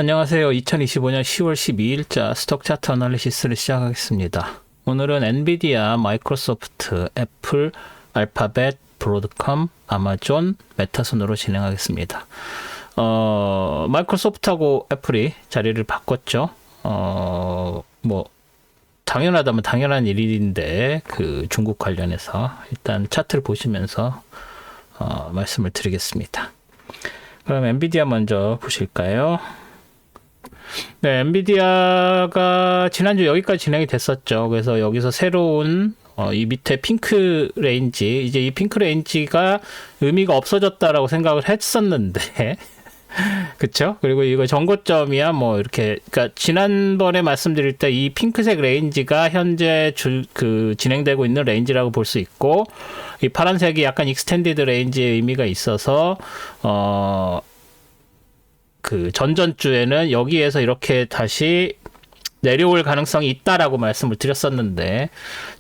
안녕하세요. 2025년 10월 12일자 스톡 차트 어널리시스를 시작하겠습니다. 오늘은 엔비디아, 마이크로소프트, 애플, 알파벳, 브로드컴, 아마존, 메타 순으로 진행하겠습니다. 마이크로소프트하고 애플이 자리를 바꿨죠. 당연하다면 당연한 일인데, 중국 관련해서 일단 차트를 보시면서 말씀을 드리겠습니다. 그럼 엔비디아 먼저 보실까요? 네, 엔비디아가 지난주 여기까지 진행이 됐었죠. 그래서 여기서 새로운 이 밑에 핑크 레인지, 이제 이 핑크 레인지가 의미가 없어졌다라고 생각을 했었는데 그쵸? 그리고 이거 전고점이야 이렇게, 그러니까 지난번에 말씀드릴 때 이 핑크색 레인지가 현재 진행되고 있는 레인지라고 볼 수 있고, 이 파란색이 약간 익스텐디드 레인지의 의미가 있어서 전전주에는 여기에서 이렇게 다시 내려올 가능성이 있다라고 말씀을 드렸었는데,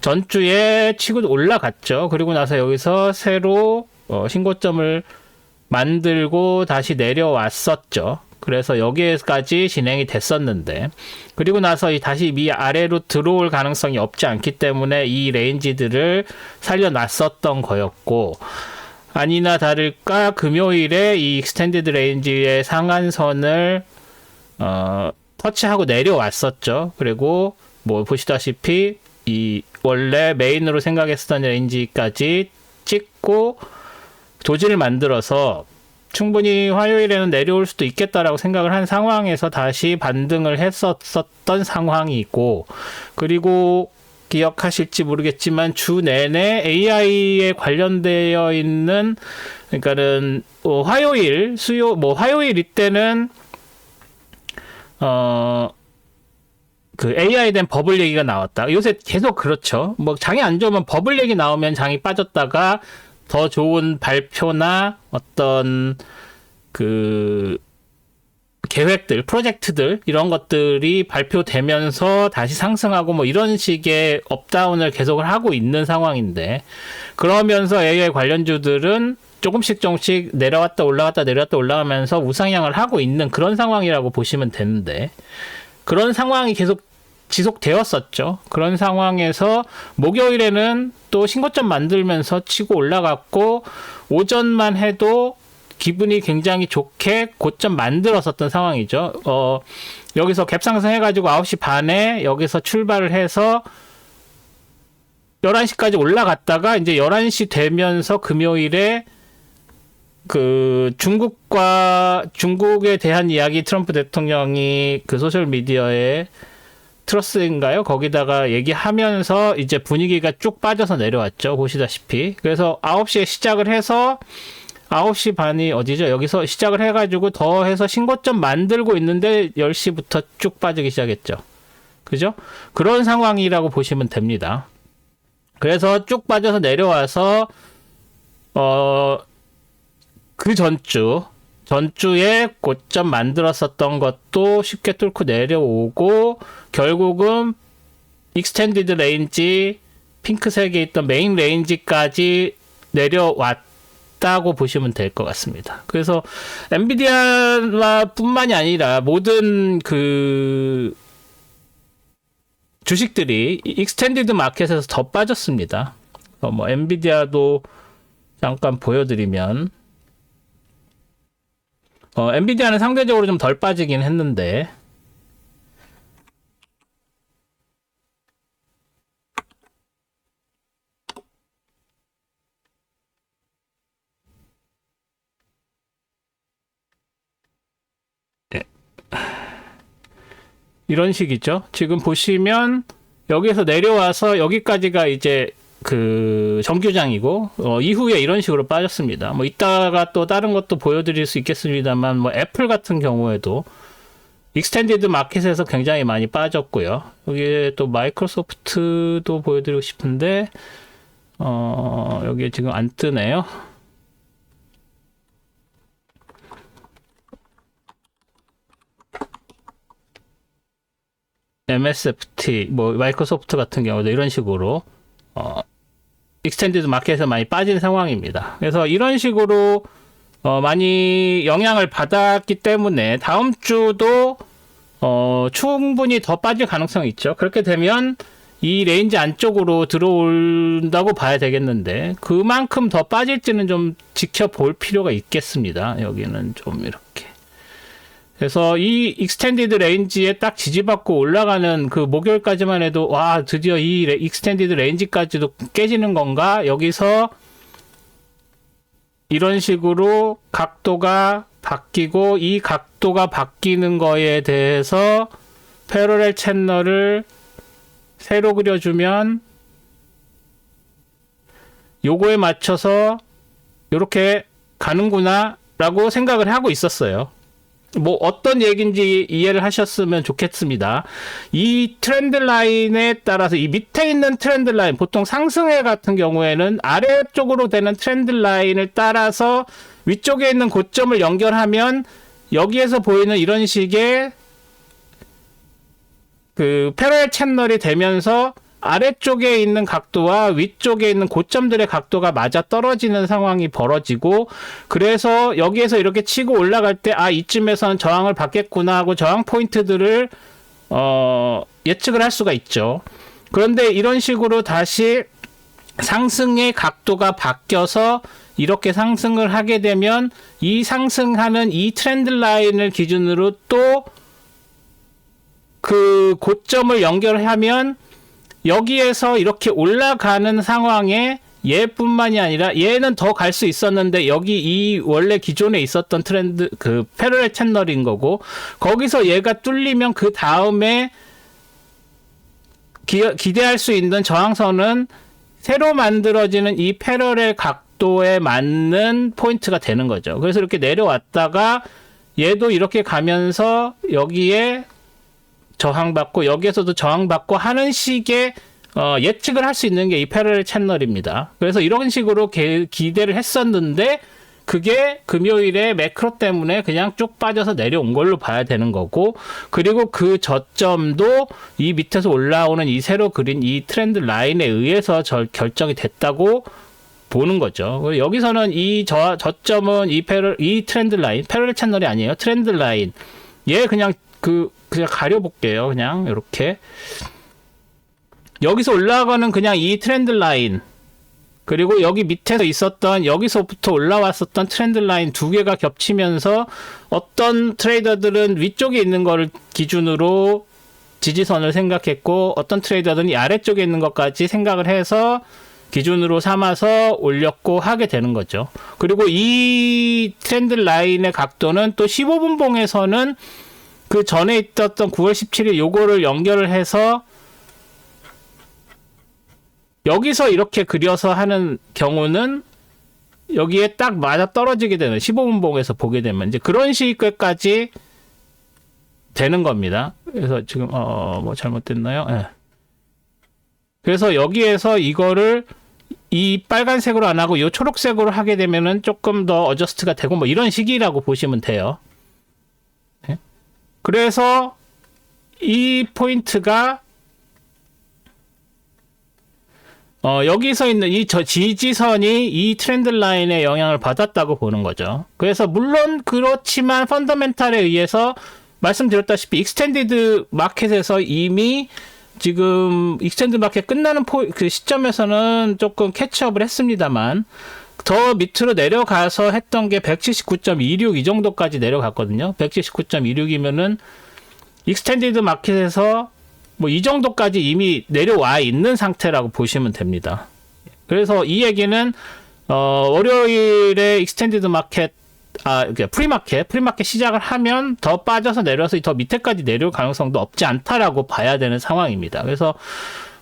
전주에 치고 올라갔죠. 그리고 나서 여기서 새로 신고점을 만들고 다시 내려왔었죠. 그래서 여기에까지 진행이 됐었는데, 그리고 나서 다시 아래로 들어올 가능성이 없지 않기 때문에 이 레인지들을 살려놨었던 거였고, 아니나 다를까 금요일에 이 익스텐디드 레인지의 상한선을 터치하고 내려왔었죠. 그리고 보시다시피 이 원래 메인으로 생각했었던 레인지까지 찍고 도지를 만들어서 충분히 화요일에는 내려올 수도 있겠다라고 생각을 한 상황에서 다시 반등을 했었던 상황이고, 그리고 기억하실지 모르겠지만 주 내내 AI에 관련되어 있는, 그러니까는 화요일, 화요일 이때는 AI에 대한 버블 얘기가 나왔다. 요새 계속 그렇죠. 장이 안 좋으면 버블 얘기 나오면 장이 빠졌다가 더 좋은 발표나 어떤 계획들, 프로젝트들, 이런 것들이 발표되면서 다시 상승하고 이런 식의 업다운을 계속을 하고 있는 상황인데, 그러면서 AI 관련주들은 조금씩 내려왔다 올라갔다 내려왔다 올라가면서 우상향을 하고 있는 그런 상황이라고 보시면 되는데, 그런 상황이 계속 지속되었었죠. 그런 상황에서 목요일에는 또 신고점 만들면서 치고 올라갔고, 오전만 해도 기분이 굉장히 좋게 고점 만들었었던 상황이죠. 여기서 갭 상승해가지고 9시 반에 여기서 출발을 해서 11시까지 올라갔다가 이제 11시 되면서 금요일에 중국에 대한 이야기 트럼프 대통령이 소셜미디어에 트러스인가요? 거기다가 얘기하면서 이제 분위기가 쭉 빠져서 내려왔죠. 보시다시피. 그래서 9시에 시작을 해서 9시 반이 어디죠? 여기서 시작을 해가지고 더 해서 신고점 만들고 있는데 10시부터 쭉 빠지기 시작했죠. 그죠? 그런 상황이라고 보시면 됩니다. 그래서 쭉 빠져서 내려와서 전주에 고점 만들었었던 것도 쉽게 뚫고 내려오고, 결국은 익스텐디드 레인지, 핑크색에 있던 메인 레인지까지 내려왔다고 보시면 될 것 같습니다. 그래서 엔비디아 뿐만이 아니라 모든 주식들이 익스텐디드 마켓에서 더 빠졌습니다. 엔비디아도 잠깐 보여드리면, 엔비디아는 상대적으로 좀 덜 빠지긴 했는데, 네. 이런 식이죠. 지금 보시면 여기에서 내려와서 여기까지가 이제 정규장이고, 이후에 이런 식으로 빠졌습니다. 이따가 또 다른 것도 보여드릴 수 있겠습니다만, 애플 같은 경우에도 익스텐디드 마켓에서 굉장히 많이 빠졌고요. 여기에 또 마이크로소프트도 보여드리고 싶은데, 여기에 지금 안 뜨네요. MSFT, 마이크로소프트 같은 경우도 이런 식으로 익스텐디드 마켓에서 많이 빠진 상황입니다. 그래서 이런 식으로 많이 영향을 받았기 때문에 다음 주도 충분히 더 빠질 가능성이 있죠. 그렇게 되면 이 레인지 안쪽으로 들어온다고 봐야 되겠는데 그만큼 더 빠질지는 좀 지켜볼 필요가 있겠습니다. 여기는 좀 이렇게. 그래서 이 익스텐디드 레인지에 딱 지지받고 올라가는 그 목요일까지만 해도 와 드디어 이 익스텐디드 레인지까지도 깨지는 건가? 여기서 이런 식으로 각도가 바뀌고 이 각도가 바뀌는 거에 대해서 패러렐 채널을 새로 그려주면 요거에 맞춰서 이렇게 가는구나 라고 생각을 하고 있었어요. 뭐 어떤 얘기인지 이해를 하셨으면 좋겠습니다. 이 트렌드 라인에 따라서 이 밑에 있는 트렌드 라인, 보통 상승해 같은 경우에는 아래쪽으로 되는 트렌드 라인을 따라서 위쪽에 있는 고점을 연결하면 여기에서 보이는 이런 식의 그 패러렐 채널이 되면서 아래쪽에 있는 각도와 위쪽에 있는 고점들의 각도가 맞아 떨어지는 상황이 벌어지고, 그래서 여기에서 이렇게 치고 올라갈 때 이쯤에서는 저항을 받겠구나 하고 저항 포인트들을 예측을 할 수가 있죠. 그런데 이런 식으로 다시 상승의 각도가 바뀌어서 이렇게 상승을 하게 되면 이 상승하는 이 트렌드 라인을 기준으로 또 그 고점을 연결하면 여기에서 이렇게 올라가는 상황에 얘뿐만이 아니라 얘는 더 갈 수 있었는데 여기 이 원래 기존에 있었던 트렌드 그 패러렐 채널인 거고, 거기서 얘가 뚫리면 그 다음에 기대할 수 있는 저항선은 새로 만들어지는 이 패러렐 각도에 맞는 포인트가 되는 거죠. 그래서 이렇게 내려왔다가 얘도 이렇게 가면서 여기에 저항받고 여기에서도 저항받고 하는 식의 예측을 할 수 있는 게 이 패러렐 채널입니다. 그래서 이런 식으로 기대를 했었는데 그게 금요일에 매크로 때문에 그냥 쭉 빠져서 내려온 걸로 봐야 되는 거고, 그리고 그 저점도 이 밑에서 올라오는 이 새로 그린 이 트렌드 라인에 의해서 결정이 됐다고 보는 거죠. 여기서는 이 저점은 이 트렌드 라인, 패러렐 채널이 아니에요. 트렌드 라인. 얘 그냥 가려볼게요. 그냥 이렇게 여기서 올라가는 그냥 이 트렌드 라인, 그리고 여기 밑에서 있었던 여기서부터 올라왔었던 트렌드 라인 두 개가 겹치면서 어떤 트레이더들은 위쪽에 있는 거를 기준으로 지지선을 생각했고 어떤 트레이더들은 이 아래쪽에 있는 것까지 생각을 해서 기준으로 삼아서 올렸고 하게 되는 거죠. 그리고 이 트렌드 라인의 각도는 또 15분 봉에서는 그 전에 있었던 9월 17일 요거를 연결을 해서 여기서 이렇게 그려서 하는 경우는 여기에 딱 맞아 떨어지게 되는 15분 봉에서 보게 되면 이제 그런 식까지 되는 겁니다. 그래서 지금 뭐 잘못됐나요? 네. 그래서 여기에서 이거를 이 빨간색으로 안 하고 이 초록색으로 하게 되면은 조금 더 어저스트가 되고 뭐 이런 식이라고 보시면 돼요. 네. 그래서 이 포인트가 여기서 있는 이 지지선이 이 트렌드 라인에 영향을 받았다고 보는 거죠. 그래서 물론 그렇지만 펀더멘탈에 의해서 말씀드렸다시피 익스텐디드 마켓에서 이미 지금 익스텐드 마켓 끝나는 그 시점에서는 조금 캐치업을 했습니다만 더 밑으로 내려가서 했던 게 179.26 이 정도까지 내려갔거든요. 179.26이면은 익스텐디드 마켓에서 뭐 이 정도까지 이미 내려와 있는 상태라고 보시면 됩니다. 그래서 이 얘기는 월요일에 익스텐디드 마켓 프리마켓 시작을 하면 더 빠져서 내려서 더 밑에까지 내려올 가능성도 없지 않다라고 봐야 되는 상황입니다. 그래서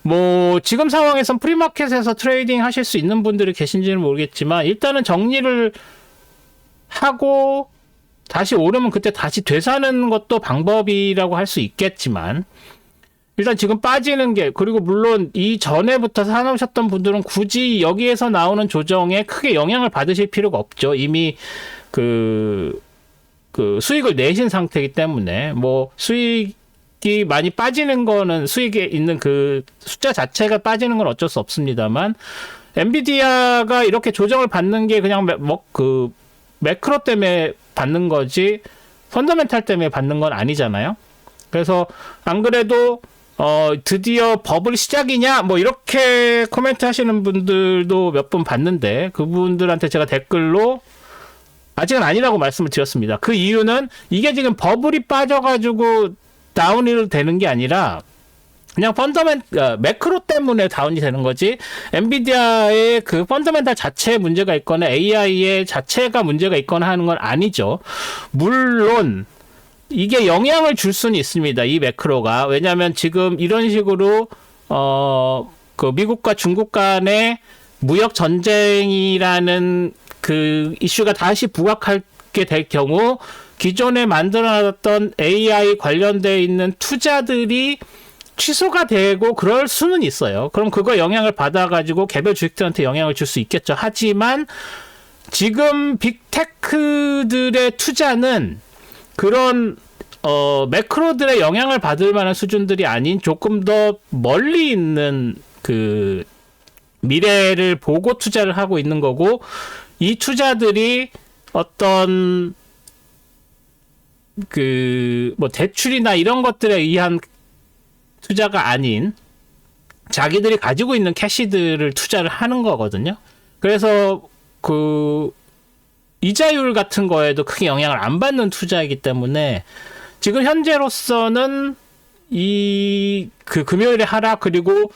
뭐 지금 상황에선 프리마켓에서 트레이딩 하실 수 있는 분들이 계신지는 모르겠지만 일단은 정리를 하고 다시 오르면 그때 다시 되사는 것도 방법이라고 할 수 있겠지만 일단 지금 빠지는 게, 그리고 물론 이 전에부터 사놓으셨던 분들은 굳이 여기에서 나오는 조정에 크게 영향을 받으실 필요가 없죠. 이미 그 수익을 내신 상태이기 때문에 뭐 수익이 많이 빠지는 거는 수익에 있는 그 숫자 자체가 빠지는 건 어쩔 수 없습니다만 엔비디아가 이렇게 조정을 받는 게 그냥 매크로 때문에 받는 거지 펀더멘탈 때문에 받는 건 아니잖아요. 그래서 안 그래도 드디어 버블 시작이냐 뭐 이렇게 코멘트 하시는 분들도 몇 분 봤는데 그분들한테 제가 댓글로 아직은 아니라고 말씀을 드렸습니다. 그 이유는 이게 지금 버블이 빠져가지고 다운이 되는 게 아니라 그냥 매크로 때문에 다운이 되는 거지 엔비디아의 그 펀더멘탈 자체에 문제가 있거나 AI의 자체가 문제가 있거나 하는 건 아니죠. 물론 이게 영향을 줄 수는 있습니다. 이 매크로가. 왜냐하면 지금 이런 식으로 그 미국과 중국 간의 무역 전쟁이라는 그 이슈가 다시 부각하게 될 경우 기존에 만들어놨던 AI 관련돼 있는 투자들이 취소가 되고 그럴 수는 있어요. 그럼 그거 영향을 받아가지고 개별 주식들한테 영향을 줄 수 있겠죠. 하지만 지금 빅테크들의 투자는 그런 매크로들의 영향을 받을 만한 수준들이 아닌 조금 더 멀리 있는 그 미래를 보고 투자를 하고 있는 거고 이 투자들이 어떤 그 뭐 대출이나 이런 것들에 의한 투자가 아닌 자기들이 가지고 있는 캐시들을 투자를 하는 거거든요. 그래서 그 이자율 같은 거에도 크게 영향을 안 받는 투자이기 때문에 지금 현재로서는 이 그 금요일의 하락 그리고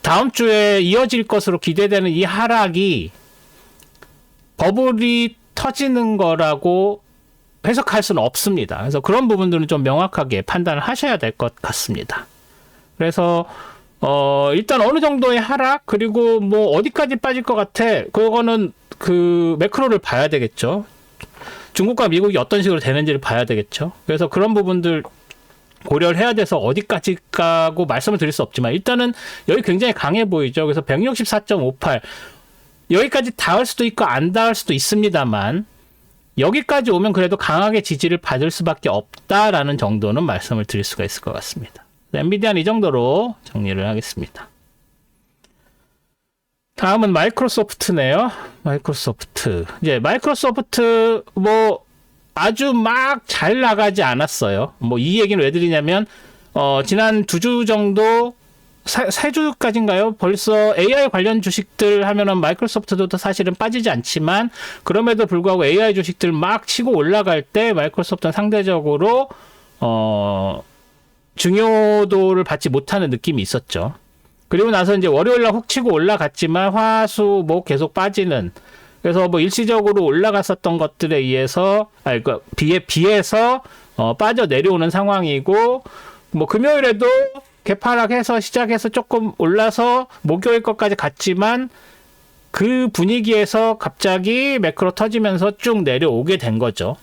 다음 주에 이어질 것으로 기대되는 이 하락이 버블이 터지는 거라고 해석할 수는 없습니다. 그래서 그런 부분들은 좀 명확하게 판단을 하셔야 될 것 같습니다. 그래서 일단 어느 정도의 하락 그리고 뭐 어디까지 빠질 것 같아 그거는 그 매크로를 봐야 되겠죠. 중국과 미국이 어떤 식으로 되는지를 봐야 되겠죠. 그래서 그런 부분들 고려를 해야 돼서 어디까지 가고 말씀을 드릴 수 없지만 일단은 여기 굉장히 강해 보이죠. 그래서 164.58 여기까지 닿을 수도 있고 안 닿을 수도 있습니다만 여기까지 오면 그래도 강하게 지지를 받을 수밖에 없다라는 정도는 말씀을 드릴 수가 있을 것 같습니다. 엔비디아는 이 정도로 정리를 하겠습니다. 다음은 마이크로소프트네요. 마이크로소프트. 이제 마이크로소프트 뭐 아주 막 잘 나가지 않았어요. 뭐 이 얘기는 왜 드리냐면 지난 2주 정도 3주까지인가요? 벌써 AI 관련 주식들 하면은 마이크로소프트도 사실은 빠지지 않지만 그럼에도 불구하고 AI 주식들 막 치고 올라갈 때 마이크로소프트는 상대적으로 중요도를 받지 못하는 느낌이 있었죠. 그리고 나서 이제 월요일날 훅 치고 올라갔지만 화, 수, 목 계속 빠지는 그래서 뭐 일시적으로 올라갔었던 것들에 의해서 비해서 빠져 내려오는 상황이고 뭐 금요일에도 개파락해서 시작해서 조금 올라서 목요일 것까지 갔지만 그 분위기에서 갑자기 매크로 터지면서 쭉 내려오게 된 거죠.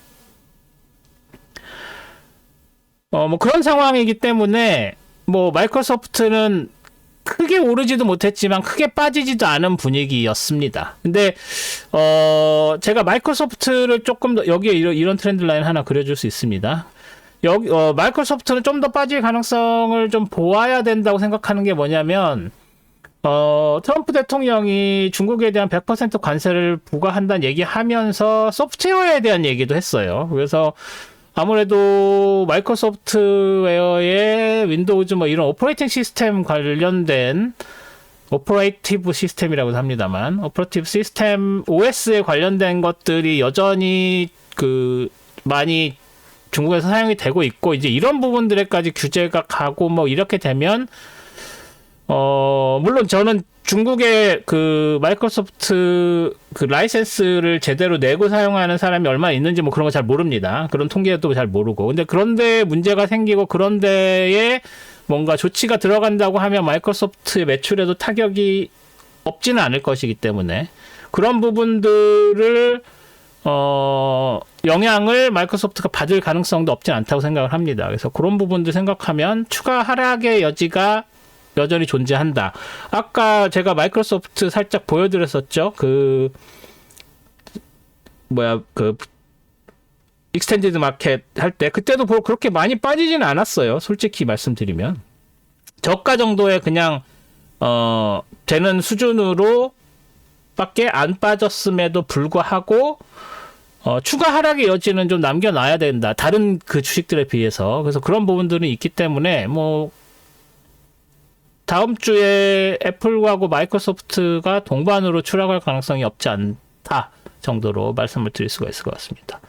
뭐 그런 상황이기 때문에 뭐 마이크로소프트는 크게 오르지도 못했지만 크게 빠지지도 않은 분위기였습니다. 근데 제가 마이크로소프트를 조금 더 여기에 이런 트렌드 라인 하나 그려줄 수 있습니다. 여기 마이크로소프트는 좀 더 빠질 가능성을 좀 보아야 된다고 생각하는 게 뭐냐면 트럼프 대통령이 중국에 대한 100% 관세를 부과한다는 얘기하면서 소프트웨어에 대한 얘기도 했어요. 그래서 아무래도 마이크로소프트웨어의 윈도우즈 뭐 이런 오퍼레이팅 시스템 관련된 오퍼레이티브 시스템이라고도 합니다만 오퍼레이티브 시스템 OS에 관련된 것들이 여전히 그 많이 중국에서 사용이 되고 있고 이제 이런 부분들에까지 규제가 가고 뭐 이렇게 되면 물론 저는 중국의 그 마이크로소프트 그 라이센스를 제대로 내고 사용하는 사람이 얼마나 있는지 뭐 그런 거 잘 모릅니다. 그런 통계도 잘 모르고. 근데 그런데 문제가 생기고 그런데에 뭔가 조치가 들어간다고 하면 마이크로소프트의 매출에도 타격이 없지는 않을 것이기 때문에 그런 부분들을 영향을 마이크로소프트가 받을 가능성도 없진 않다고 생각을 합니다. 그래서 그런 부분들 생각하면 추가 하락의 여지가 여전히 존재한다. 아까 제가 마이크로소프트 살짝 보여드렸었죠. 익스텐디드 마켓 할 때 그때도 그렇게 많이 빠지지는 않았어요. 솔직히 말씀드리면 저가 정도의 그냥 되는 수준으로 밖에 안 빠졌음에도 불구하고 추가 하락의 여지는 좀 남겨놔야 된다. 다른 그 주식들에 비해서. 그래서 그런 부분들은 있기 때문에 뭐 다음 주에 애플하고 마이크로소프트가 동반으로 추락할 가능성이 없지 않다 정도로 말씀을 드릴 수가 있을 것 같습니다.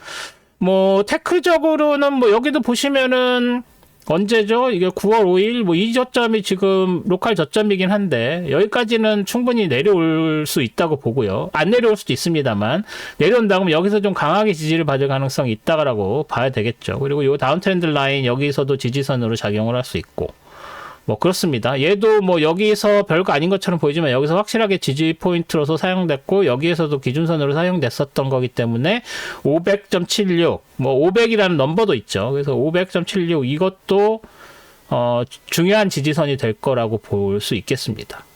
뭐 테크적으로는 뭐 여기도 보시면은 언제죠? 이게 9월 5일 뭐 이 저점이 지금 로컬 저점이긴 한데 여기까지는 충분히 내려올 수 있다고 보고요. 안 내려올 수도 있습니다만 내려온다 그러면 여기서 좀 강하게 지지를 받을 가능성이 있다라고 봐야 되겠죠. 그리고 이 다운 트렌드 라인 여기서도 지지선으로 작용을 할 수 있고 뭐 그렇습니다. 얘도 뭐 여기서 별거 아닌 것처럼 보이지만 여기서 확실하게 지지 포인트로서 사용됐고 여기에서도 기준선으로 사용됐었던 거기 때문에 500.76 뭐 500이라는 넘버도 있죠. 그래서 500.76 이것도 중요한 지지선이 될 거라고 볼 수 있겠습니다.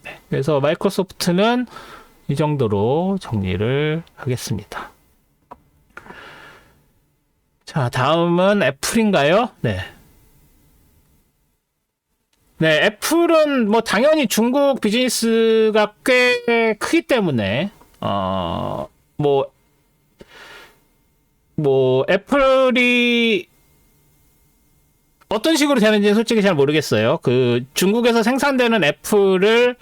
네, 그래서 마이크로소프트는 이 정도로 정리를 하겠습니다. 자, 다음은 애플인가요? 네. 네, 애플은 뭐 당연히 중국 비즈니스가 꽤 크기 때문에 뭐 애플이 어떤 식으로 되는지는 솔직히 잘 모르겠어요. 그 중국에서 생산되는 애플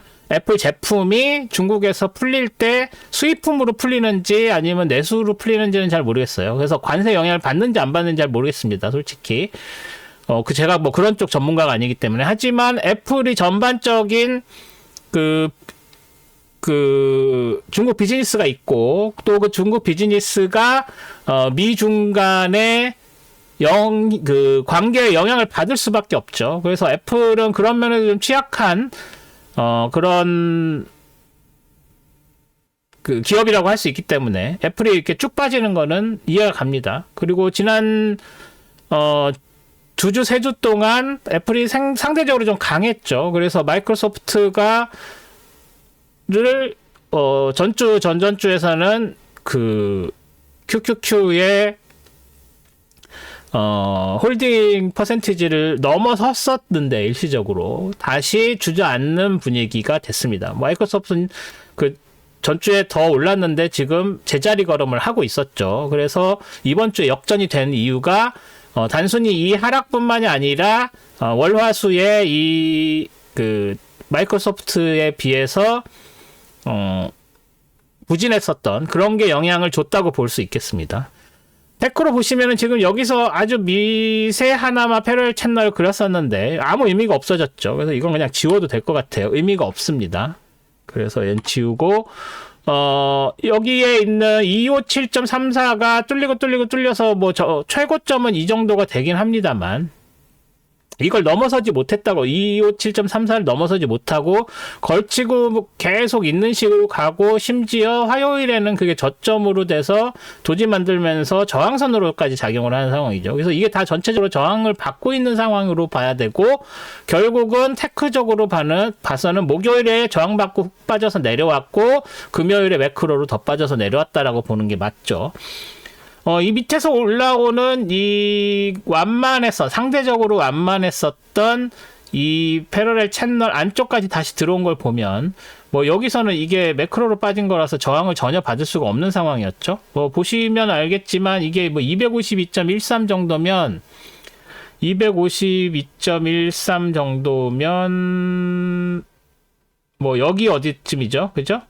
제품이 중국에서 풀릴 때 수입품으로 풀리는지 아니면 내수로 풀리는지는 잘 모르겠어요. 그래서 관세 영향을 받는지 안 받는지 잘 모르겠습니다. 솔직히. 제가 뭐 그런 쪽 전문가가 아니기 때문에. 하지만 애플이 전반적인 그 중국 비즈니스가 있고 또 그 중국 비즈니스가 미중 간의 관계에 영향을 받을 수밖에 없죠. 그래서 애플은 그런 면에서 좀 취약한 그런 그 기업이라고 할 수 있기 때문에 애플이 이렇게 쭉 빠지는 거는 이해가 갑니다. 그리고 지난 2주, 3주 동안 애플이 상대적으로 좀 강했죠. 그래서 마이크로소프트가 전전주에서는 그 QQQ의 홀딩 퍼센티지를 넘어섰었는데 일시적으로 다시 주저앉는 분위기가 됐습니다. 마이크로소프트는 그 전주에 더 올랐는데 지금 제자리 걸음을 하고 있었죠. 그래서 이번 주에 역전이 된 이유가 단순히 이 하락뿐만이 아니라 월화수에 이 그 마이크로소프트에 비해서 부진했었던 그런 게 영향을 줬다고 볼 수 있겠습니다. 테크로 보시면은 지금 여기서 아주 미세하나마 패럴 채널을 그렸었는데 아무 의미가 없어졌죠. 그래서 이건 그냥 지워도 될 것 같아요. 의미가 없습니다. 그래서 얘는 지우고 여기에 있는 257.34가 뚫려서 뭐 최고점은 이 정도가 되긴 합니다만 이걸 넘어서지 못했다고 257.34를 넘어서지 못하고 걸치고 계속 있는 식으로 가고 심지어 화요일에는 그게 저점으로 돼서 도지 만들면서 저항선으로까지 작용을 하는 상황이죠. 그래서 이게 다 전체적으로 저항을 받고 있는 상황으로 봐야 되고 결국은 테크적으로 봐서는 목요일에 저항받고 훅 빠져서 내려왔고 금요일에 매크로로 더 빠져서 내려왔다라고 보는 게 맞죠. 이 밑에서 올라오는 이 상대적으로 완만했었던 이 패러렐 채널 안쪽까지 다시 들어온 걸 보면 뭐 여기서는 이게 매크로로 빠진 거라서 저항을 전혀 받을 수가 없는 상황이었죠. 뭐 보시면 알겠지만 이게 뭐 252.13 정도면 252.13 정도면 뭐 여기 어디쯤이죠? 그죠?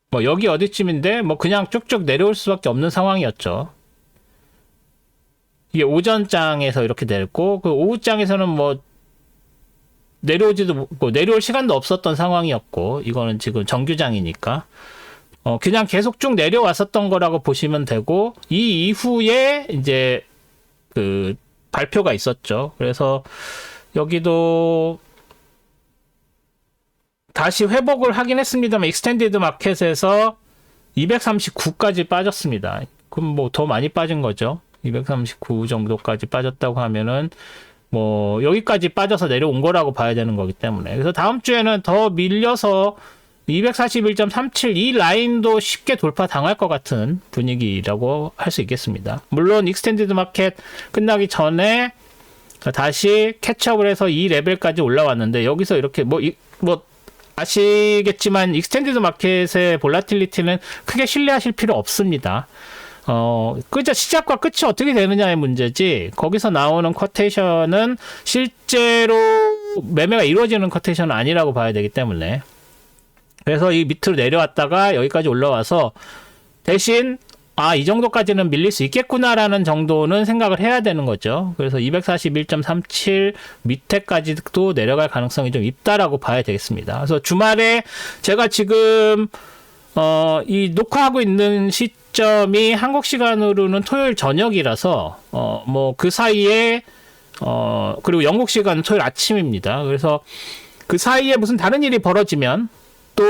뭐 여기 어디쯤인데 뭐 그냥 쭉쭉 내려올 수밖에 없는 상황이었죠. 이게 오전장에서 이렇게 내렸고 그 오후장에서는 뭐 내려올 시간도 없었던 상황이었고 이거는 지금 정규장이니까 그냥 계속 쭉 내려왔었던 거라고 보시면 되고 이 이후에 이제 그 발표가 있었죠. 그래서 여기도 다시 회복을 하긴 했습니다만 익스텐디드 마켓에서 239까지 빠졌습니다. 그럼 뭐 더 많이 빠진 거죠. 239 정도까지 빠졌다고 하면은 뭐 여기까지 빠져서 내려온 거라고 봐야 되는 거기 때문에 그래서 다음 주에는 더 밀려서 241.37 이 라인도 쉽게 돌파 당할 것 같은 분위기라고 할 수 있겠습니다. 물론 익스텐디드 마켓 끝나기 전에 다시 캐치업을 해서 이 레벨까지 올라왔는데 여기서 이렇게 아시겠지만 익스텐디드 마켓의 볼라틸리티는 크게 신뢰하실 필요 없습니다. 그저 시작과 끝이 어떻게 되느냐의 문제지, 거기서 나오는 쿼테이션은 실제로 매매가 이루어지는 쿼테이션은 아니라고 봐야 되기 때문에. 그래서 이 밑으로 내려왔다가 여기까지 올라와서 대신 이 정도까지는 밀릴 수 있겠구나라는 정도는 생각을 해야 되는 거죠. 그래서 241.37 밑에까지도 내려갈 가능성이 좀 있다라고 봐야 되겠습니다. 그래서 주말에 제가 지금 이 녹화하고 있는 시점이 한국 시간으로는 토요일 저녁이라서 뭐 그 사이에 그리고 영국 시간 토요일 아침입니다. 그래서 그 사이에 무슨 다른 일이 벌어지면 또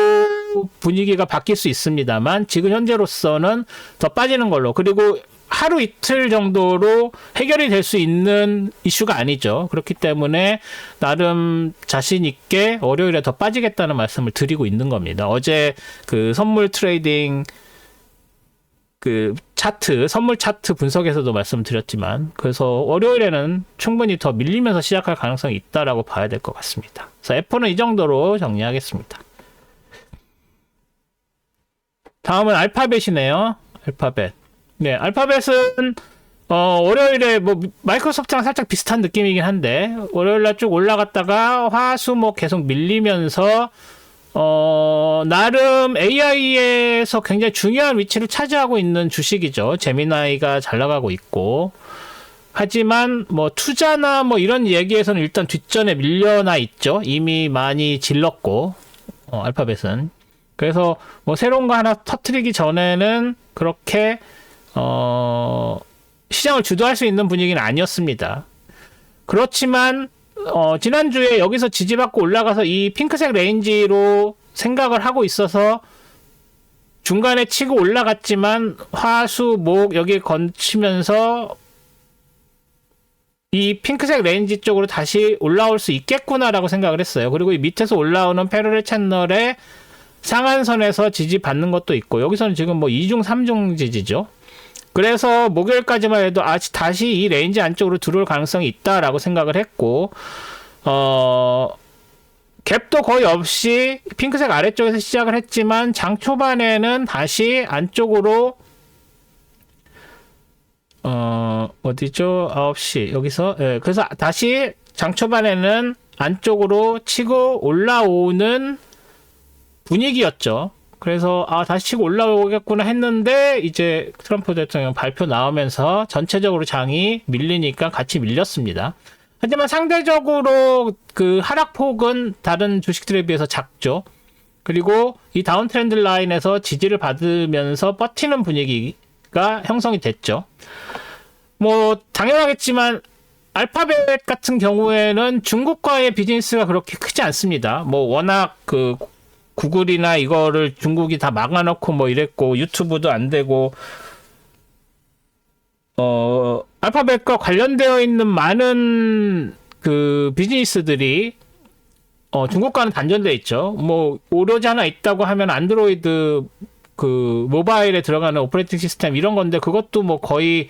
분위기가 바뀔 수 있습니다만, 지금 현재로서는 더 빠지는 걸로, 그리고 하루 이틀 정도로 해결이 될 수 있는 이슈가 아니죠. 그렇기 때문에 나름 자신 있게 월요일에 더 빠지겠다는 말씀을 드리고 있는 겁니다. 어제 그 선물 트레이딩 그 차트, 선물 차트 분석에서도 말씀드렸지만, 그래서 월요일에는 충분히 더 밀리면서 시작할 가능성이 있다라고 봐야 될 것 같습니다. 그래서 F4는 이 정도로 정리하겠습니다. 다음은 알파벳이네요. 알파벳. 네, 알파벳은 월요일에 뭐 마이크로소프트랑 살짝 비슷한 느낌이긴 한데, 월요일날 쭉 올라갔다가 화수목 계속 밀리면서 나름 AI에서 굉장히 중요한 위치를 차지하고 있는 주식이죠. 제미나이가 잘 나가고 있고, 하지만 뭐 투자나 뭐 이런 얘기에서는 일단 뒷전에 밀려나 있죠. 이미 많이 질렀고, 알파벳은. 그래서 뭐 새로운 거 하나 터뜨리기 전에는 그렇게 시장을 주도할 수 있는 분위기는 아니었습니다. 그렇지만 지난주에 여기서 지지받고 올라가서 이 핑크색 레인지로 생각을 하고 있어서 중간에 치고 올라갔지만 화, 수, 목 여기 건치면서 이 핑크색 레인지 쪽으로 다시 올라올 수 있겠구나라고 생각을 했어요. 그리고 이 밑에서 올라오는 패러렐 채널에 상한선에서 지지받는 것도 있고, 여기서는 지금 뭐 2중, 3중 지지죠. 그래서 목요일까지만 해도 다시 이 레인지 안쪽으로 들어올 가능성이 있다라고 생각을 했고, 갭도 거의 없이 핑크색 아래쪽에서 시작을 했지만 장 초반에는 다시 안쪽으로 어디죠? 9시 여기서, 그래서 다시 장 초반에는 안쪽으로 치고 올라오는 분위기였죠. 그래서 다시 치고 올라오겠구나 했는데, 이제 트럼프 대통령 발표 나오면서 전체적으로 장이 밀리니까 같이 밀렸습니다. 하지만 상대적으로 그 하락폭은 다른 주식들에 비해서 작죠. 그리고 이 다운 트렌드 라인에서 지지를 받으면서 버티는 분위기가 형성이 됐죠. 뭐 당연하겠지만 알파벳 같은 경우에는 중국과의 비즈니스가 그렇게 크지 않습니다. 뭐 워낙 그 구글이나 이거를 중국이 다 막아놓고 뭐 이랬고, 유튜브도 안 되고, 알파벳과 관련되어 있는 많은 그 비즈니스들이 중국과는 단절돼 있죠. 뭐 오로지 하나 있다고 하면 안드로이드 그 모바일에 들어가는 오퍼레이팅 시스템 이런 건데, 그것도 뭐 거의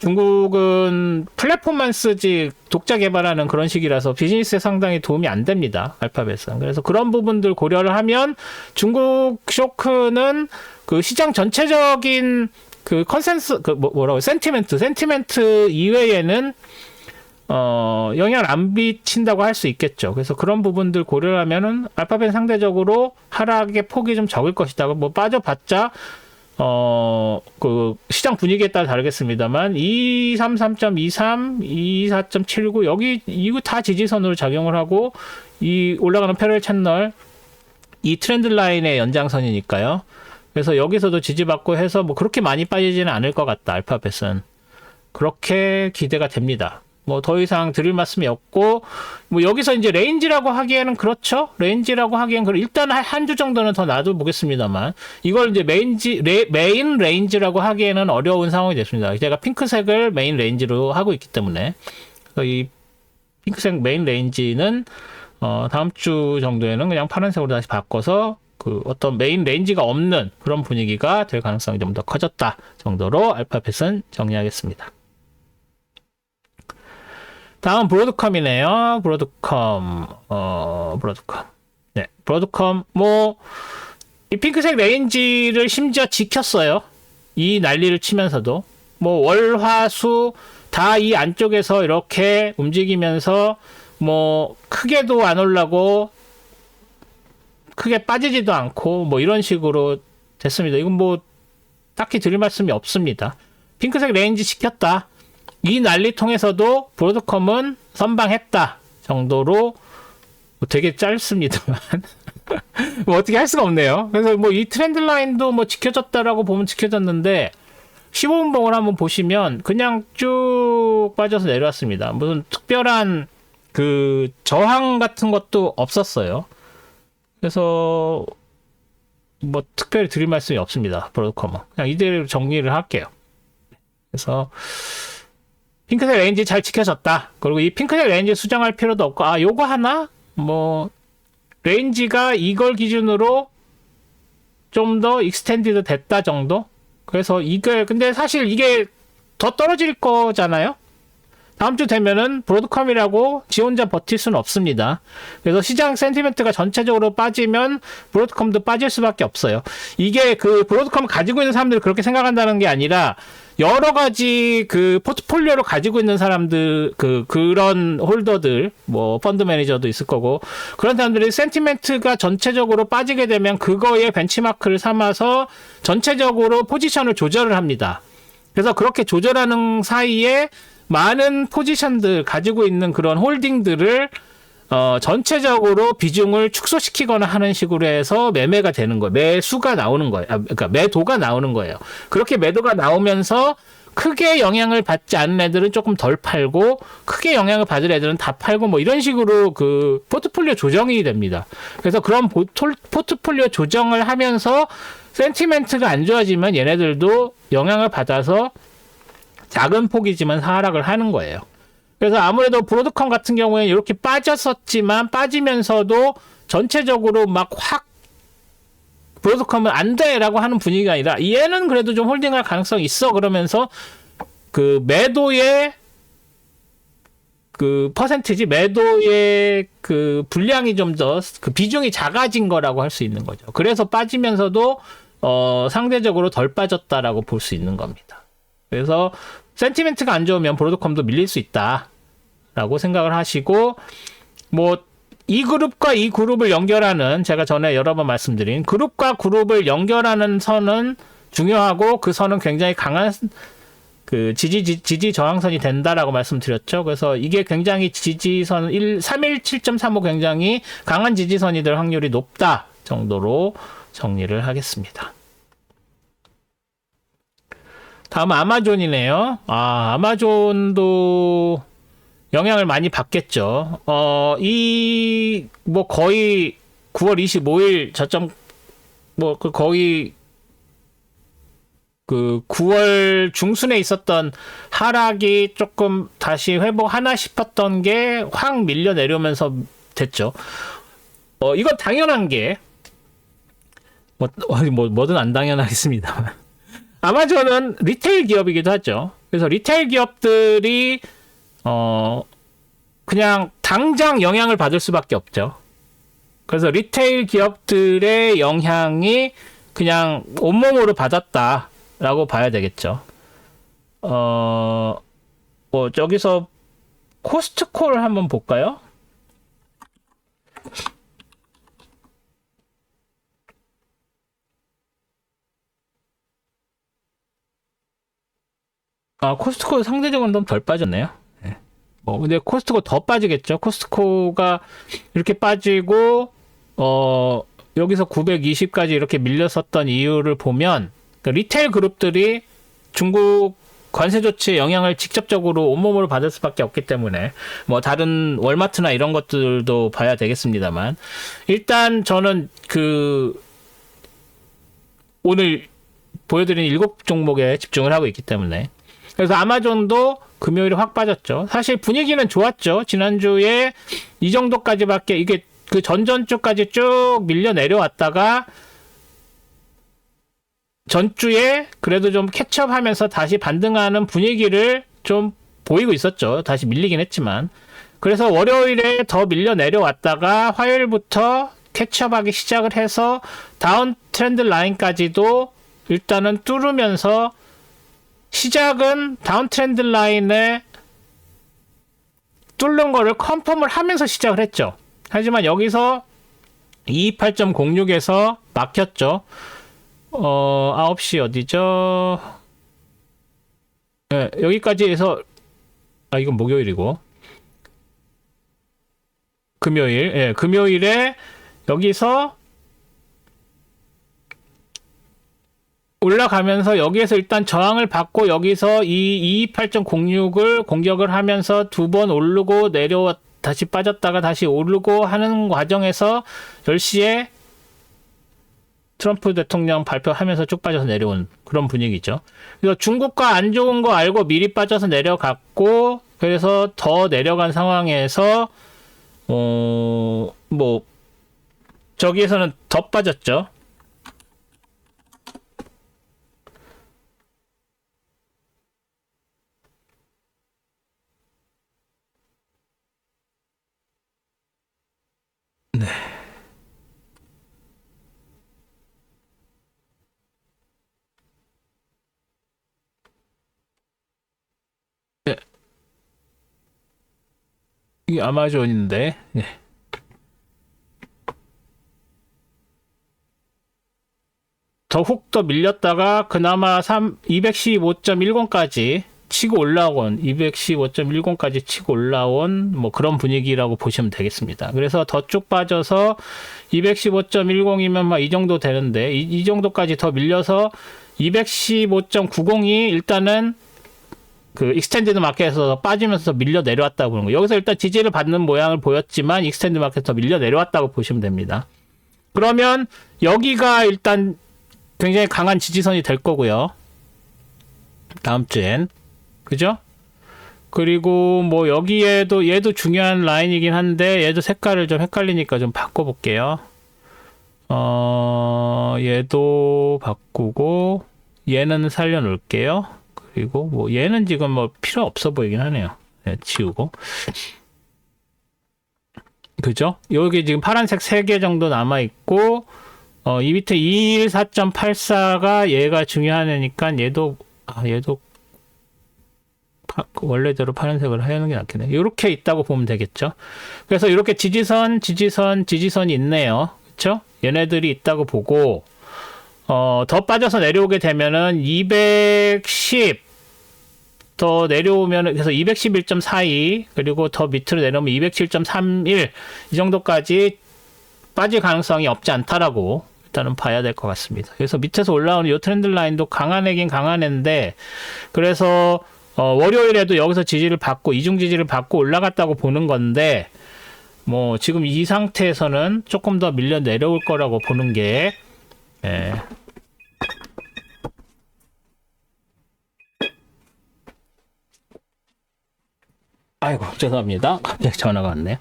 중국은 플랫폼만 쓰지 독자 개발하는 그런 식이라서 비즈니스에 상당히 도움이 안 됩니다. 알파벳은. 그래서 그런 부분들 고려를 하면 중국 쇼크는 그 시장 전체적인 그 컨센스, 센티멘트 이외에는 영향을 안 미친다고 할 수 있겠죠. 그래서 그런 부분들 고려를 하면은 알파벳 상대적으로 하락의 폭이 좀 적을 것이다. 뭐 빠져봤자 그 시장 분위기에 따라 다르겠습니다만 233.23, 24.79 여기 이거 다 지지선으로 작용을 하고, 이 올라가는 패러렐 채널 이 트렌드 라인의 연장선이니까요. 그래서 여기서도 지지받고 해서 뭐 그렇게 많이 빠지지는 않을 것 같다. 알파벳은 그렇게 기대가 됩니다. 뭐 더 이상 드릴 말씀이 없고, 뭐 여기서 이제 레인지라고 하기에는 그렇죠. 레인지라고 하기엔 일단 한 주 정도는 더 놔둬보겠습니다만, 이걸 이제 메인 레인지라고 하기에는 어려운 상황이 됐습니다. 제가 핑크색을 메인 레인지로 하고 있기 때문에, 이 핑크색 메인 레인지는 다음 주 정도에는 그냥 파란색으로 다시 바꿔서 그 어떤 메인 레인지가 없는 그런 분위기가 될 가능성이 좀 더 커졌다 정도로 알파벳은 정리하겠습니다. 다음 브로드컴이네요. 브로드컴. 네, 브로드컴 뭐 이 핑크색 레인지를 심지어 지켰어요. 이 난리를 치면서도 뭐 월화수 다 이 안쪽에서 이렇게 움직이면서 뭐 크게도 안 올라고 크게 빠지지도 않고 뭐 이런 식으로 됐습니다. 이건 뭐 딱히 드릴 말씀이 없습니다. 핑크색 레인지 지켰다. 이 난리통에서도 브로드컴은 선방했다 정도로 뭐 되게 짧습니다만 뭐 어떻게 할 수가 없네요. 그래서 뭐 이 트렌드 라인도 뭐 지켜졌다라고 보면 지켜졌는데 15분봉을 한번 보시면 그냥 쭉 빠져서 내려왔습니다. 무슨 특별한 그 저항 같은 것도 없었어요. 그래서 뭐 특별히 드릴 말씀이 없습니다. 브로드컴은 그냥 이대로 정리를 할게요. 그래서 핑크색 레인지 잘 지켜졌다. 그리고 이 핑크색 레인지 수정할 필요도 없고 요거 하나 뭐 레인지가 이걸 기준으로 좀 더 익스텐디드 됐다 정도. 그래서 이게 근데 사실 이게 더 떨어질 거잖아요. 다음 주 되면은 브로드컴이라고 지 혼자 버틸 수는 없습니다. 그래서 시장 센티멘트가 전체적으로 빠지면 브로드컴도 빠질 수밖에 없어요. 이게 그 브로드컴 가지고 있는 사람들이 그렇게 생각한다는 게 아니라 여러 가지 그 포트폴리오를 가지고 있는 사람들 그런 홀더들 뭐 펀드 매니저도 있을 거고 그런 사람들이 센티멘트가 전체적으로 빠지게 되면 그거에 벤치마크를 삼아서 전체적으로 포지션을 조절을 합니다. 그래서 그렇게 조절하는 사이에 많은 포지션들 가지고 있는 그런 홀딩들을 전체적으로 비중을 축소시키거나 하는 식으로 해서 매매가 되는 거예요. 매수가 나오는 거예요. 그러니까 매도가 나오는 거예요. 그렇게 매도가 나오면서 크게 영향을 받지 않는 애들은 조금 덜 팔고 크게 영향을 받을 애들은 다 팔고 뭐 이런 식으로 그 포트폴리오 조정이 됩니다. 그래서 그런 포트폴리오 조정을 하면서 센티멘트가 안 좋아지면 얘네들도 영향을 받아서 작은 폭이지만 하락을 하는 거예요. 그래서 아무래도 브로드컴 같은 경우에는 이렇게 빠졌었지만 빠지면서도 전체적으로 막 확 브로드컴은 안 돼라고 하는 분위기가 아니라 얘는 그래도 좀 홀딩할 가능성이 있어 그러면서 그 매도의 그 퍼센티지 매도의 그 분량이 좀 더 그 비중이 작아진 거라고 할 수 있는 거죠. 그래서 빠지면서도 상대적으로 덜 빠졌다라고 볼 수 있는 겁니다. 그래서 센티멘트가 안 좋으면 브로드컴도 밀릴 수 있다라고 생각을 하시고 뭐 이 그룹과 이 그룹을 연결하는 제가 전에 여러 번 말씀드린 그룹과 그룹을 연결하는 선은 중요하고 그 선은 굉장히 강한 그 지지 저항선이 된다라고 말씀드렸죠. 그래서 이게 굉장히 지지선 317.35 굉장히 강한 지지선이 될 확률이 높다 정도로 정리를 하겠습니다. 다음 아마존이네요. 아마존도 영향을 많이 받겠죠. 이 뭐 거의 9월 25일 저점 뭐 그 거의 그 9월 중순에 있었던 하락이 조금 다시 회복하나 싶었던 게 확 밀려 내려오면서 됐죠. 이건 당연한 게 뭐든 안 당연하겠습니다만 아마존은 리테일 기업이기도 하죠. 그래서 리테일 기업들이 그냥 당장 영향을 받을 수밖에 없죠. 그래서 리테일 기업들의 영향이 그냥 온몸으로 받았다라고 봐야 되겠죠. 뭐 저기서 코스트코를 한번 볼까요? 코스트코 상대적으로 좀 덜 빠졌네요. 네. 근데 코스트코 더 빠지겠죠. 코스트코가 이렇게 빠지고, 여기서 920까지 이렇게 밀렸었던 이유를 보면, 리테일 그룹들이 중국 관세 조치의 영향을 직접적으로 온몸으로 받을 수밖에 없기 때문에, 뭐, 다른 월마트나 이런 것들도 봐야 되겠습니다만, 일단 저는 오늘 보여드린 7종목에 집중을 하고 있기 때문에, 그래서 아마존도 금요일에 확 빠졌죠. 사실 분위기는 좋았죠. 지난주에 이 정도까지밖에 이게 그 전전주까지 쭉 밀려 내려왔다가 전주에 그래도 좀 캐치업하면서 다시 반등하는 분위기를 좀 보이고 있었죠. 다시 밀리긴 했지만. 그래서 월요일에 더 밀려 내려왔다가 화요일부터 캐치업하기 시작을 해서 다운 트렌드 라인까지도 일단은 뚫으면서 시작은 다운 트렌드 라인에 뚫는 거를 컨펌을 하면서 시작을 했죠. 하지만 여기서 228.06에서 막혔죠. 9시 어디죠? 네, 여기까지 해서 이건 목요일이고 금요일. 예, 금요일에 여기서 올라가면서 여기에서 일단 저항을 받고 여기서 이 228.06을 공격을 하면서 두 번 오르고 내려왔 다시 빠졌다가 다시 오르고 하는 과정에서 10시에 트럼프 대통령 발표하면서 쭉 빠져서 내려온 그런 분위기죠. 그래서 중국과 안 좋은 거 알고 미리 빠져서 내려갔고, 그래서 더 내려간 상황에서 뭐 저기에서는 더 빠졌죠. 네. 네. 이게 아마존인데. 네. 더 밀렸다가 그나마 215.10까지 치고 올라온 215.10까지 치고 올라온 뭐 그런 분위기라고 보시면 되겠습니다. 그래서 더 쭉 빠져서 215.10이면 막 이 정도 되는데 이 정도까지 더 밀려서 215.90이 일단은 그 익스텐디드 마켓에서 빠지면서 밀려 내려왔다고 보는 거예요. 여기서 일단 지지를 받는 모양을 보였지만 익스텐디드 마켓에서 밀려 내려왔다고 보시면 됩니다. 그러면 여기가 일단 굉장히 강한 지지선이 될 거고요. 다음 주엔. 그죠? 그리고 뭐 여기에도 얘도 중요한 라인이긴 한데 얘도 색깔을 좀 헷갈리니까 좀 바꿔볼게요. 얘도 바꾸고 얘는 살려놓을게요. 그리고 뭐 얘는 지금 뭐 필요 없어 보이긴 하네요. 네, 지우고. 그죠? 여기 지금 파란색 3개 정도 남아있고 이 밑에 214.84가 얘가 중요한 애니까 얘도 원래대로 파란색으로 하는 게 낫겠네. 이렇게 있다고 보면 되겠죠. 그래서 이렇게 지지선이 있네요. 그쵸? 얘네들이 있다고 보고 더 빠져서 내려오게 되면은 210 더 내려오면 그래서 211.42 그리고 더 밑으로 내려오면 207.31 이 정도까지 빠질 가능성이 없지 않다라고 일단은 봐야 될 것 같습니다. 그래서 밑에서 올라오는 이 트렌드 라인도 강한 애긴 강한 애인데 그래서 월요일에도 여기서 지지를 받고 이중 지지를 받고 올라갔다고 보는 건데 뭐 지금 이 상태에서는 조금 더 밀려 내려올 거라고 보는 게 아이고 죄송합니다. 갑자기 전화가 왔네요.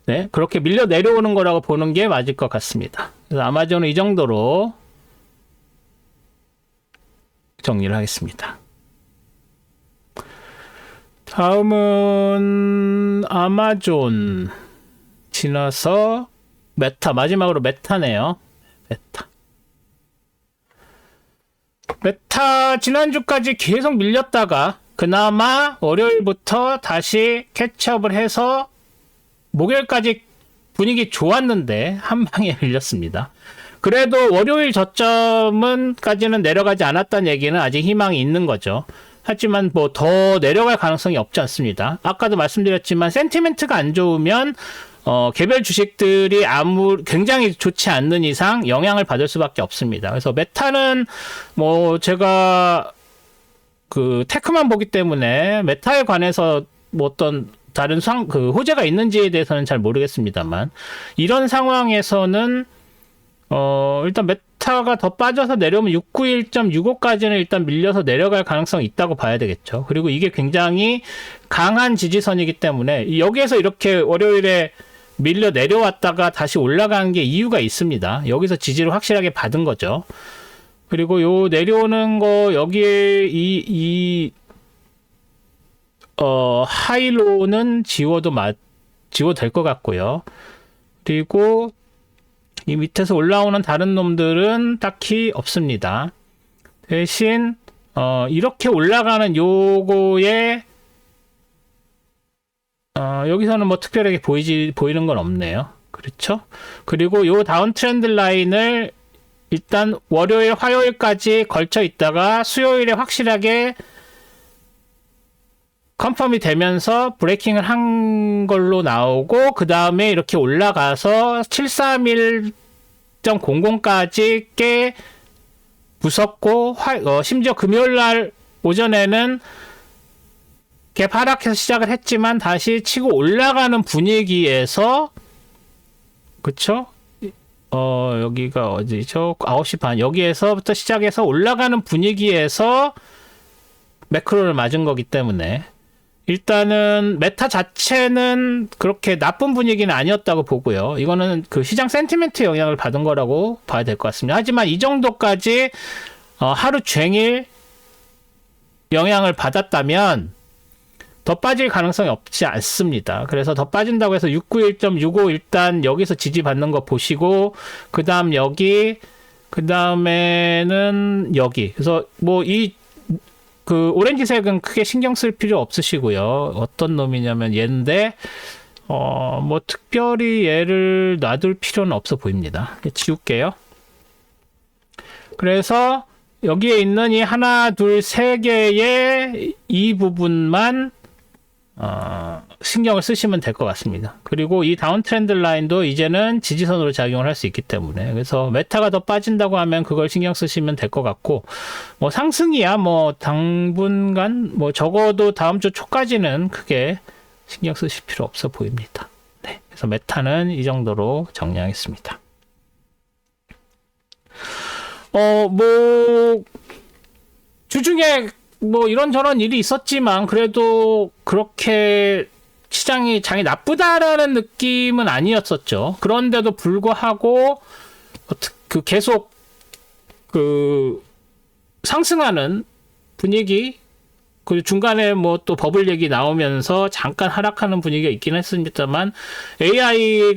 네, 그렇게 밀려 내려오는 거라고 보는 게 맞을 것 같습니다. 그래서 아마존은 이 정도로 정리를 하겠습니다. 다음은 아마존 지나서 메타, 마지막으로 메타네요. 메타 지난주까지 계속 밀렸다가 그나마 월요일부터 다시 캐치업을 해서 목요일까지 분위기 좋았는데 한 방에 밀렸습니다. 그래도 월요일 저점은까지는 내려가지 않았다는 얘기는 아직 희망이 있는 거죠. 하지만 뭐 더 내려갈 가능성이 없지 않습니다. 아까도 말씀드렸지만 센티멘트가 안 좋으면 개별 주식들이 굉장히 좋지 않는 이상 영향을 받을 수밖에 없습니다. 그래서 메타는 뭐 제가 그 테크만 보기 때문에 메타에 관해서 뭐 어떤 다른 호재가 있는지에 대해서는 잘 모르겠습니다만 이런 상황에서는 일단 메타가 더 빠져서 내려오면 691.65까지는 일단 밀려서 내려갈 가능성이 있다고 봐야 되겠죠. 그리고 이게 굉장히 강한 지지선이기 때문에 여기에서 이렇게 월요일에 밀려 내려왔다가 다시 올라간 게 이유가 있습니다. 여기서 지지를 확실하게 받은 거죠. 그리고 요 내려오는 거 여기에 하이로는 지워도 될 것 같고요. 그리고 이 밑에서 올라오는 다른 놈들은 딱히 없습니다. 대신 이렇게 올라가는 요거에 여기서는 뭐 특별하게 보이는 건 없네요. 그렇죠? 그리고 요 다운 트렌드 라인을 일단 월요일, 화요일까지 걸쳐 있다가 수요일에 확실하게 컨펌이 되면서 브레이킹을 한 걸로 나오고, 그 다음에 이렇게 올라가서 731.00까지 꽤 무섭고, 심지어 금요일 날 오전에는 갭 하락해서 시작을 했지만 다시 치고 올라가는 분위기에서, 그쵸? 여기가 어디죠? 9시 반. 여기에서부터 시작해서 올라가는 분위기에서 매크로를 맞은 거기 때문에, 일단은 메타 자체는 그렇게 나쁜 분위기는 아니었다고 보고요. 이거는 그 시장 센티멘트 영향을 받은 거라고 봐야 될 것 같습니다. 하지만 이 정도까지 하루 종일 영향을 받았다면 더 빠질 가능성이 없지 않습니다. 그래서 더 빠진다고 해서 691.65 일단 여기서 지지받는 거 보시고, 그 다음 여기, 그 다음에는 여기. 그래서 뭐 그 오렌지색은 크게 신경 쓸 필요 없으시고요. 어떤 놈이냐면 얘인데, 뭐 특별히 얘를 놔둘 필요는 없어 보입니다. 지울게요. 그래서 여기에 있는 이 하나, 둘, 세 개의 이 부분만 신경을 쓰시면 될 것 같습니다. 그리고 이 다운 트렌드 라인도 이제는 지지선으로 작용을 할 수 있기 때문에, 그래서 메타가 더 빠진다고 하면 그걸 신경 쓰시면 될 것 같고, 뭐 상승이야 뭐 당분간 뭐 적어도 다음 주 초까지는 크게 신경 쓰실 필요 없어 보입니다. 네, 그래서 메타는 이 정도로 정리하겠습니다. 뭐 주중에 뭐 이런저런 일이 있었지만 그래도 그렇게 시장이 장이 나쁘다라는 느낌은 아니었었죠. 그런데도 불구하고 그 계속 그 상승하는 분위기, 그리고 중간에 뭐 또 버블 얘기 나오면서 잠깐 하락하는 분위기가 있긴 했습니다만, AI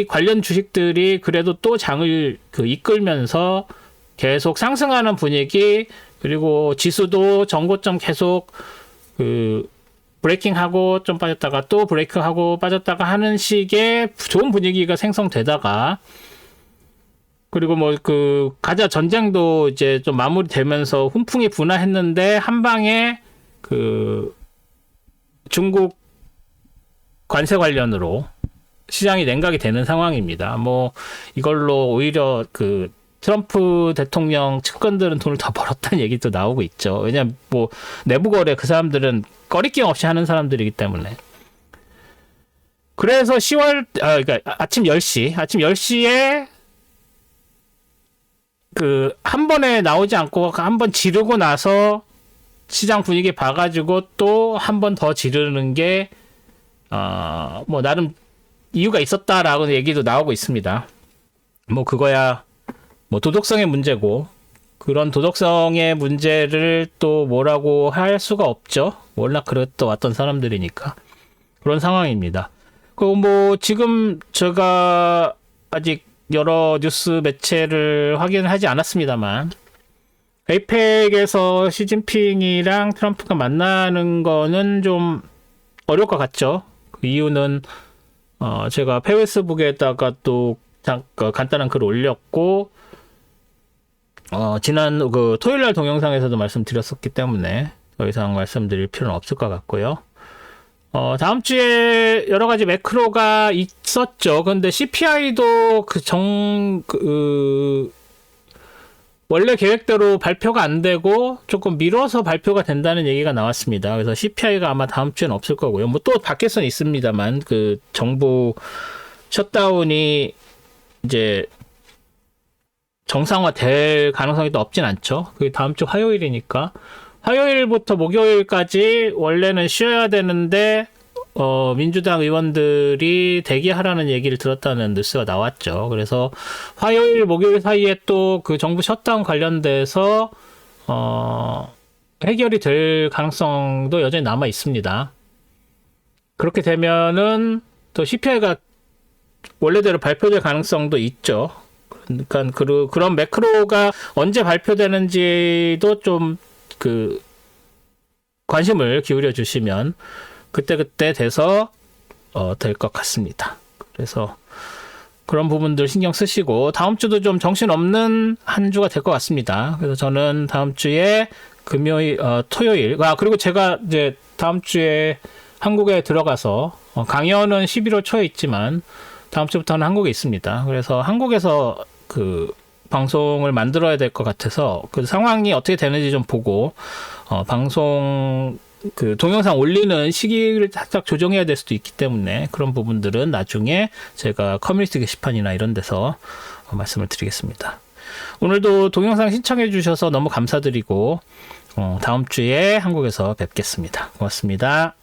관련 주식들이 그래도 또 장을 이끌면서 계속 상승하는 분위기, 그리고 지수도 전고점 계속 브레이킹하고 좀 빠졌다가 또 브레이크하고 빠졌다가 하는 식의 좋은 분위기가 생성되다가, 그리고 뭐 가자 전쟁도 이제 좀 마무리되면서 훈풍이 분화했는데 한 방에 중국 관세 관련으로 시장이 냉각이 되는 상황입니다. 뭐 이걸로 오히려 트럼프 대통령 측근들은 돈을 더 벌었다는 얘기도 나오고 있죠. 왜냐면 뭐 내부 거래 그 사람들은 꺼리낌 없이 하는 사람들이기 때문에. 그래서 그러니까 아침 10시에 한 번에 나오지 않고 한 번 지르고 나서 시장 분위기 봐가지고 또 한 번 더 지르는 게 뭐 나름 이유가 있었다라고 얘기도 나오고 있습니다. 뭐 그거야 뭐 도덕성의 문제고, 그런 도덕성의 문제를 또 뭐라고 할 수가 없죠. 워낙 그랬던 왔던 사람들이니까. 그런 상황입니다. 그리고 뭐 지금 제가 아직 여러 뉴스 매체를 확인을 하지 않았습니다만, 에이펙에서 시진핑이랑 트럼프가 만나는 거는 좀 어려울 것 같죠. 그 이유는 제가 페이스북에다가 또 간단한 글을 올렸고, 지난 토요일날 동영상에서도 말씀드렸었기 때문에 더 이상 말씀드릴 필요는 없을 것 같고요. 다음 주에 여러 가지 매크로가 있었죠. 근데 CPI도 원래 계획대로 발표가 안 되고 조금 미뤄서 발표가 된다는 얘기가 나왔습니다. 그래서 CPI가 아마 다음 주에는 없을 거고요. 뭐 또 밖에서는 있습니다만, 정부 셧다운이 이제 정상화될 가능성이 또 없진 않죠. 그게 다음 주 화요일이니까. 화요일부터 목요일까지 원래는 쉬어야 되는데 민주당 의원들이 대기하라는 얘기를 들었다는 뉴스가 나왔죠. 그래서 화요일, 목요일 사이에 또 정부 셧다운 관련돼서 해결이 될 가능성도 여전히 남아 있습니다. 그렇게 되면은 또 CPI가 원래대로 발표될 가능성도 있죠. 그러니까 그런 매크로가 언제 발표되는지도 좀 관심을 기울여 주시면 그때 돼서 될 것 같습니다. 그래서 그런 부분들 신경 쓰시고 다음 주도 좀 정신없는 한 주가 될 것 같습니다. 그래서 저는 다음 주에 토요일 그리고 제가 이제 다음 주에 한국에 들어가서 강연은 11월 초에 있지만 다음 주부터는 한국에 있습니다. 그래서 한국에서 방송을 만들어야 될 것 같아서 그 상황이 어떻게 되는지 좀 보고 방송 동영상 올리는 시기를 살짝 조정해야 될 수도 있기 때문에 그런 부분들은 나중에 제가 커뮤니티 게시판이나 이런 데서 말씀을 드리겠습니다. 오늘도 동영상 신청해 주셔서 너무 감사드리고 다음 주에 한국에서 뵙겠습니다. 고맙습니다.